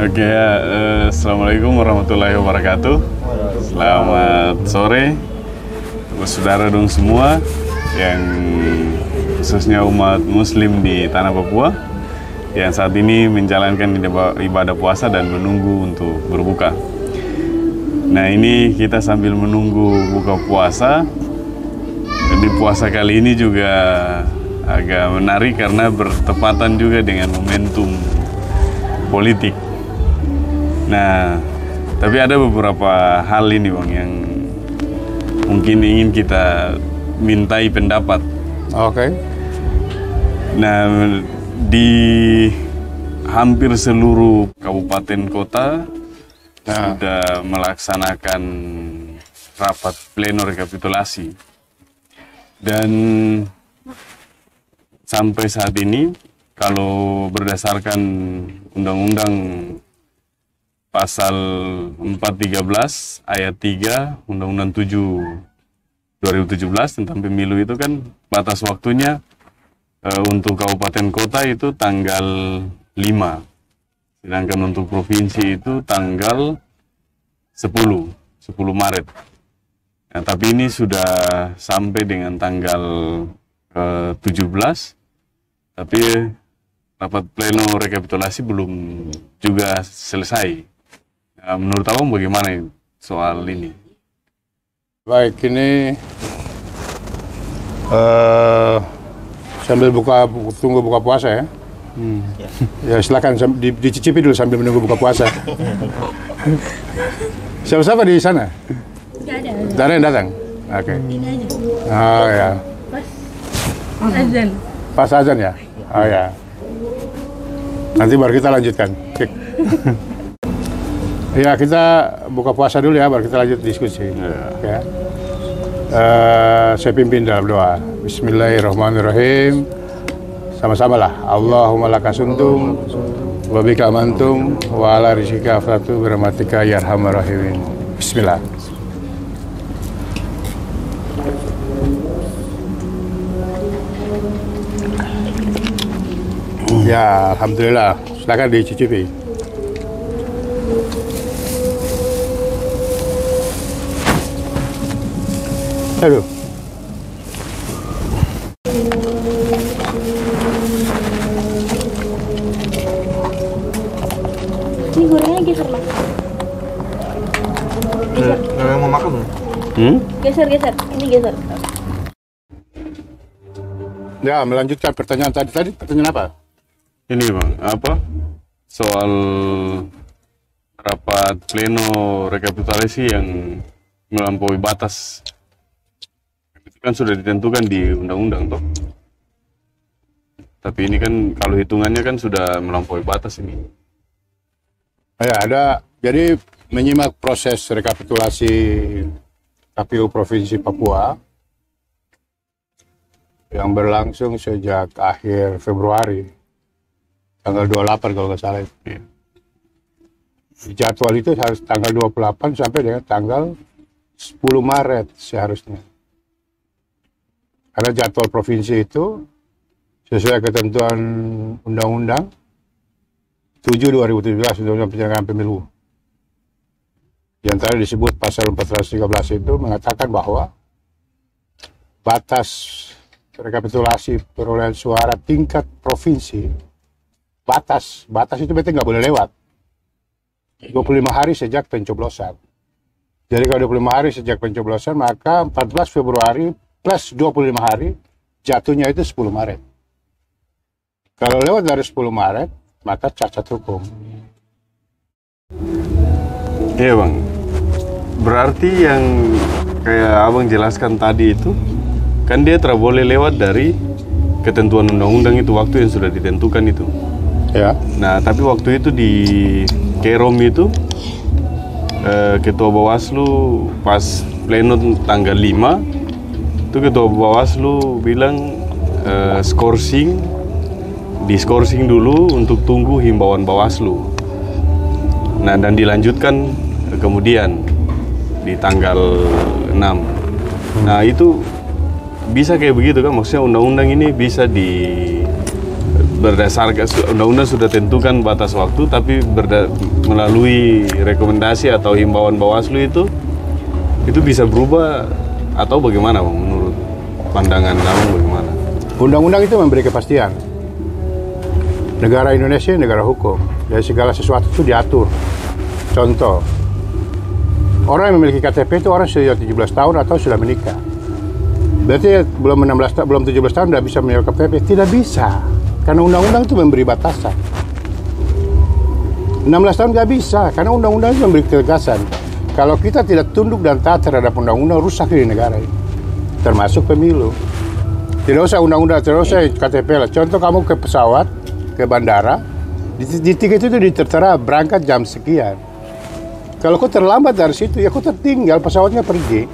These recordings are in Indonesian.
Oke ya, Assalamualaikum warahmatullahi wabarakatuh. Selamat sore untuk saudara dong semua yang khususnya umat muslim di tanah Papua yang saat ini menjalankan ibadah puasa dan menunggu untuk berbuka. Nah, ini kita sambil menunggu buka puasa. Di puasa kali ini juga agak menarik karena bertepatan juga dengan momentum politik. Nah, tapi ada beberapa hal ini Bang yang mungkin ingin kita mintai pendapat. Oke. Nah, di hampir seluruh kabupaten kota sudah melaksanakan rapat pleno rekapitulasi. Dan sampai saat ini, kalau berdasarkan Undang-Undang Pasal 413 Ayat 3 Undang-Undang 7 2017 tentang pemilu itu kan batas waktunya untuk kabupaten kota itu tanggal 5. Sedangkan untuk provinsi itu tanggal 10 Maret. Nah, tapi ini sudah sampai dengan tanggal 17, tapi rapat pleno rekapitulasi belum juga selesai. Nah, menurut Abang bagaimana soal ini? Baik, ini sambil tunggu buka puasa ya. Ya silakan dicicipi dulu sambil menunggu buka puasa. Siapa-siapa di sana? Tidak ada yang datang? Oke. Ini aja. Oh ya. Pas azan. Pas azan ya? Oh ya. Nanti baru kita lanjutkan. Ya, kita buka puasa dulu ya, baru kita lanjut diskusi. Ya. Saya pimpin dalam doa. Bismillahirrahmanirrahim. Sama-sama lah. Allahumma lakasuntum, wa bika amantum, wa ala rizqika afratu, birahmatika ya arhamar rahimin. Bismillah. Ya, alhamdulillah. Silakan dicicipi. Aduh. Ini gorengnya geser Mas. Geser. Yang mau makan? Geser. Ini geser. Ya, melanjutkan pertanyaan tadi pertanyaan apa? Ini Bang, apa? Soal rapat pleno rekapitulasi yang melampaui batas. Itu kan sudah ditentukan di undang-undang toh. Tapi ini kan kalau hitungannya kan sudah melampaui batas ini. Ya, ada. Jadi menyimak proses rekapitulasi KPU Provinsi Papua yang berlangsung sejak akhir Februari, tanggal 28 kalau nggak salah. Ya. Jadwal itu harus tanggal 28 sampai dengan tanggal 10 Maret seharusnya. Karena jadwal provinsi itu sesuai ketentuan Undang-Undang 7/2017 Undang-Undang Penyelenggaraan Pemilu. Yang tadi disebut pasal 413 itu mengatakan bahwa batas rekapitulasi perolehan suara tingkat provinsi, batas itu berarti nggak boleh lewat 25 hari sejak pencoblosan. Jadi kalau 25 hari sejak pencoblosan, maka 14 Februari plus 25 hari jatuhnya itu 10 Maret. Kalau lewat dari 10 Maret, maka cacat hukum. Iya Bang, berarti yang kayak Abang jelaskan tadi itu kan dia tidak boleh lewat dari ketentuan undang-undang itu, waktu yang sudah ditentukan itu. Ya. Nah, tapi waktu itu di Kerom itu Ketua Bawaslu pas pleno tanggal 5 itu Ketua Bawaslu bilang diskorsing dulu untuk tunggu himbauan Bawaslu. Nah, dan dilanjutkan kemudian di tanggal 6. Nah, itu bisa kayak begitu kan? Maksudnya undang-undang ini bisa berdasarkan undang-undang sudah tentukan batas waktu, tapi melalui rekomendasi atau himbauan Bawaslu itu bisa berubah atau bagaimana Bang, menurut pandangan Abang bagaimana? Undang-undang itu memberi kepastian. Negara Indonesia negara hukum, jadi segala sesuatu itu diatur. Contoh, orang yang memiliki KTP itu orang sudah 17 tahun atau sudah menikah. Berarti belum 17 tahun tidak bisa memiliki KTP? Tidak bisa, karena undang-undang itu memberi batasan. 16 tahun nggak bisa, karena undang-undang itu memberi ketegasan. Kalau kita tidak tunduk dan taat terhadap undang-undang, rusak di negara ini, termasuk pemilu. Tidak usah undang-undang, tidak usah KTP lah. Contoh kamu ke pesawat, ke bandara, di tiket itu tertera berangkat jam sekian. Kalau kau terlambat dari situ, ya kau tertinggal, pesawatnya pergi.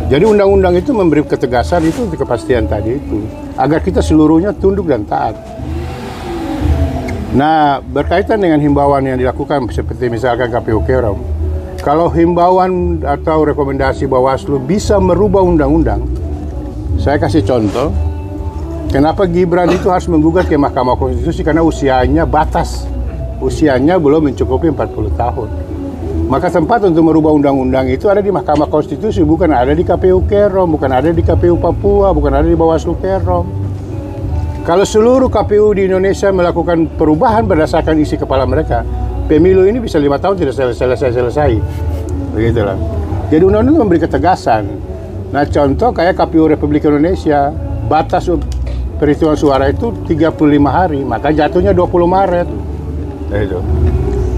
Jadi undang-undang itu memberi ketegasan itu, kepastian tadi itu, agar kita seluruhnya tunduk dan taat. Nah, berkaitan dengan himbauan yang dilakukan seperti misalkan KPU Kerom, kalau himbauan atau rekomendasi Bawaslu bisa merubah undang-undang, saya kasih contoh, kenapa Gibran itu harus menggugat ke Mahkamah Konstitusi, karena usianya batas, usianya belum mencukupi 40 tahun. Maka tempat untuk merubah undang-undang itu ada di Mahkamah Konstitusi, bukan ada di KPU Kerom, bukan ada di KPU Papua, bukan ada di Bawaslu Kerom. Kalau seluruh KPU di Indonesia melakukan perubahan berdasarkan isi kepala mereka, pemilu ini bisa 5 tahun tidak selesai. Begitulah. Jadi undang-undang itu memberi ketegasan. Nah, contoh kayak KPU Republik Indonesia, batas perhitungan suara itu 35 hari, maka jatuhnya 20 Maret. Itu.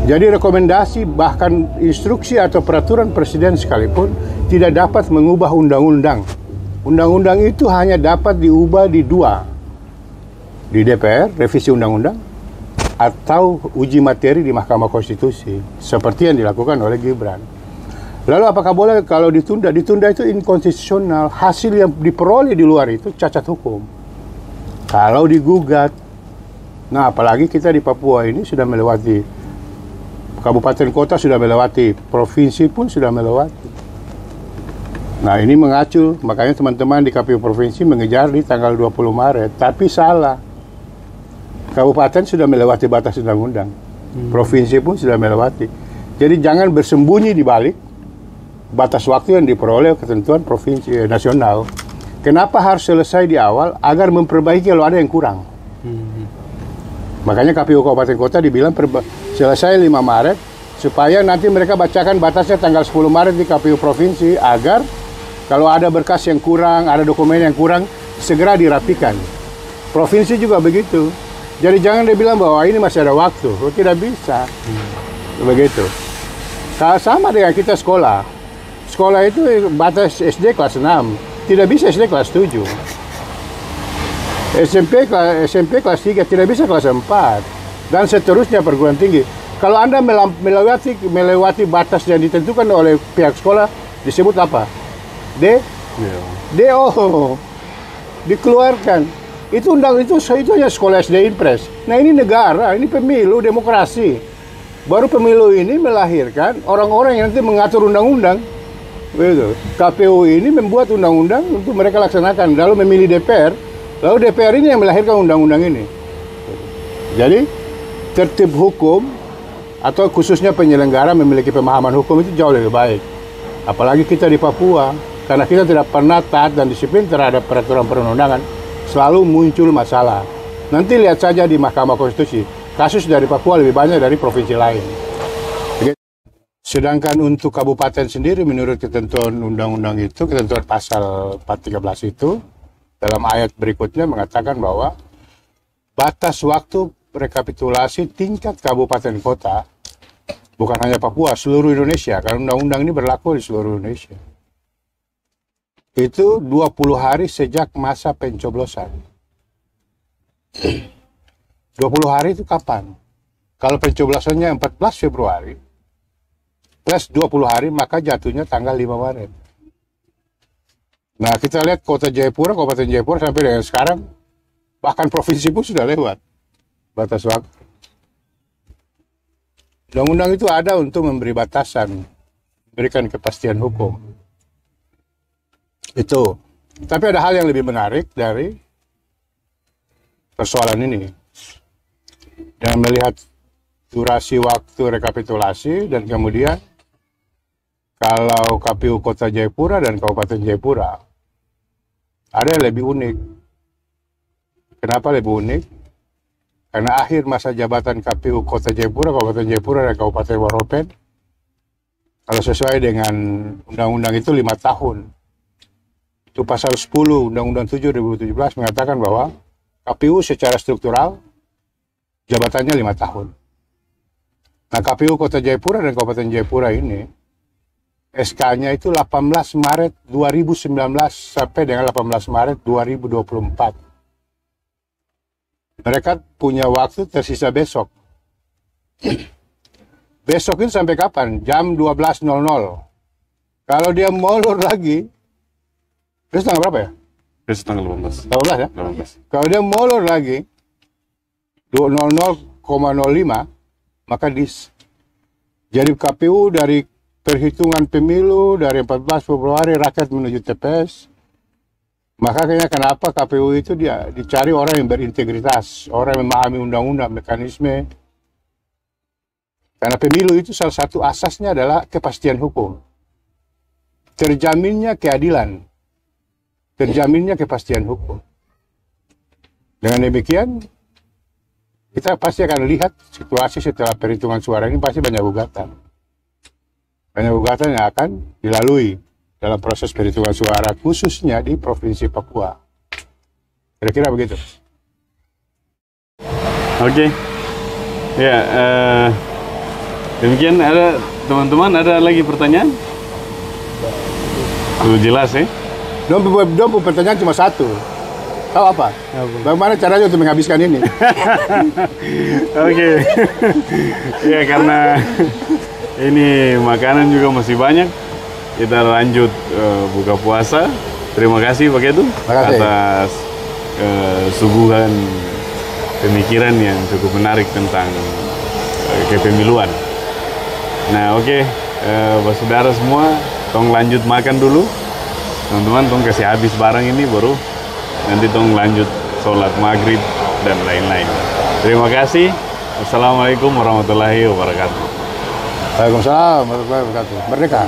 Jadi rekomendasi bahkan instruksi atau peraturan presiden sekalipun tidak dapat mengubah undang-undang. Undang-undang itu hanya dapat diubah di dua. Di DPR, revisi undang-undang, atau uji materi di Mahkamah Konstitusi, seperti yang dilakukan oleh Gibran. Lalu apakah boleh kalau ditunda? Ditunda itu inkonstitusional. Hasil yang diperoleh di luar itu cacat hukum. Kalau digugat, nah apalagi kita di Papua ini sudah melewati, kabupaten kota sudah melewati, provinsi pun sudah melewati. Nah ini mengacu, makanya teman-teman di KPU Provinsi mengejar di tanggal 20 Maret, tapi salah. Kabupaten sudah melewati batas undang-undang, provinsi pun sudah melewati. Jadi jangan bersembunyi di balik batas waktu yang diperoleh ketentuan provinsi nasional. Kenapa harus selesai di awal? Agar memperbaiki kalau ada yang kurang. Makanya KPU Kabupaten Kota dibilang selesai 5 Maret, supaya nanti mereka bacakan batasnya tanggal 10 Maret di KPU Provinsi, agar kalau ada berkas yang kurang, ada dokumen yang kurang, segera dirapikan. Provinsi juga begitu. Jadi jangan dia bilang bahwa ini masih ada waktu. Tidak bisa. Begitu. Sama dengan kita sekolah. Sekolah itu batas SD kelas 6. Tidak bisa SD kelas 7. SMP kelas 3. Tidak bisa kelas 4. Dan seterusnya perguruan tinggi. Kalau Anda melewati batas yang ditentukan oleh pihak sekolah, disebut apa? DO. Dikeluarkan. Itu hanya sekolah SD Impres. Nah ini negara, ini pemilu, demokrasi. Baru pemilu ini melahirkan orang-orang yang nanti mengatur undang-undang. Begitu. KPU ini membuat undang-undang untuk mereka laksanakan, lalu memilih DPR, lalu DPR ini yang melahirkan undang-undang ini. Jadi tertib hukum atau khususnya penyelenggara memiliki pemahaman hukum itu jauh lebih baik. Apalagi kita di Papua, karena kita tidak pernah taat dan disiplin terhadap peraturan perundang-undangan. Selalu muncul masalah. Nanti lihat saja di Mahkamah Konstitusi, kasus dari Papua lebih banyak dari provinsi lain. Sedangkan untuk kabupaten sendiri, menurut ketentuan undang-undang itu, ketentuan pasal 413 itu, dalam ayat berikutnya mengatakan bahwa batas waktu rekapitulasi tingkat kabupaten kota, bukan hanya Papua, seluruh Indonesia, karena undang-undang ini berlaku di seluruh Indonesia. Itu 20 hari sejak masa pencoblosan. 20 hari itu kapan? Kalau pencoblosannya 14 Februari, plus 20 hari, maka jatuhnya tanggal 5 Maret. Nah, kita lihat kota Jayapura, Kabupaten Jayapura sampai dengan sekarang, bahkan provinsi pun sudah lewat batas waktu. Undang-undang itu ada untuk memberi batasan, memberikan kepastian hukum. Itu. Tapi ada hal yang lebih menarik dari persoalan ini. Dan melihat durasi waktu rekapitulasi dan kemudian kalau KPU Kota Jayapura dan Kabupaten Jayapura ada yang lebih unik. Kenapa lebih unik? Karena akhir masa jabatan KPU Kota Jayapura, Kabupaten Jayapura, dan Kabupaten Waropen, kalau sesuai dengan undang-undang itu 5 tahun. Itu pasal 10 Undang-Undang 7 2017 mengatakan bahwa KPU secara struktural jabatannya 5 tahun. Nah, KPU Kota Jayapura dan Kabupaten Jayapura ini SK-nya itu 18 Maret 2019 sampai dengan 18 Maret 2024. Mereka punya waktu tersisa besok. Besok itu sampai kapan? Jam 12.00. Kalau dia molor lagi, besok tanggal berapa ya? Besok tanggal 18. 18 ya? 18. Kalau dia molor lagi, 00,05, maka jadi KPU dari perhitungan pemilu dari 14 Februari rakyat menuju TPS. Maka kayaknya kenapa KPU itu dia dicari orang yang berintegritas, orang yang memahami undang-undang, mekanisme. Karena pemilu itu salah satu asasnya adalah kepastian hukum. Terjaminnya keadilan. Terjaminnya kepastian hukum. Dengan demikian, kita pasti akan lihat situasi setelah perhitungan suara ini pasti banyak gugatan. Banyak gugatan yang akan dilalui dalam proses perhitungan suara, khususnya di Provinsi Papua. Kira-kira begitu. Oke. Ya, demikian ada teman-teman, ada lagi pertanyaan? Sudah jelas ya? Dong pertanyaan cuma satu. Tahu apa? Bagaimana caranya untuk menghabiskan ini? Oke. Ya, karena ini makanan juga masih banyak. Kita lanjut buka puasa. Terima kasih Pak Ketum atas suguhan pemikiran yang cukup menarik tentang kepemiluan. Nah, oke, saudara semua, tong lanjut makan dulu. Teman-teman, tong kasih habis barang ini baru nanti tong lanjut sholat maghrib dan lain-lain. Terima kasih. Assalamualaikum warahmatullahi wabarakatuh. Waalaikumsalam warahmatullahi wabarakatuh. Merdeka.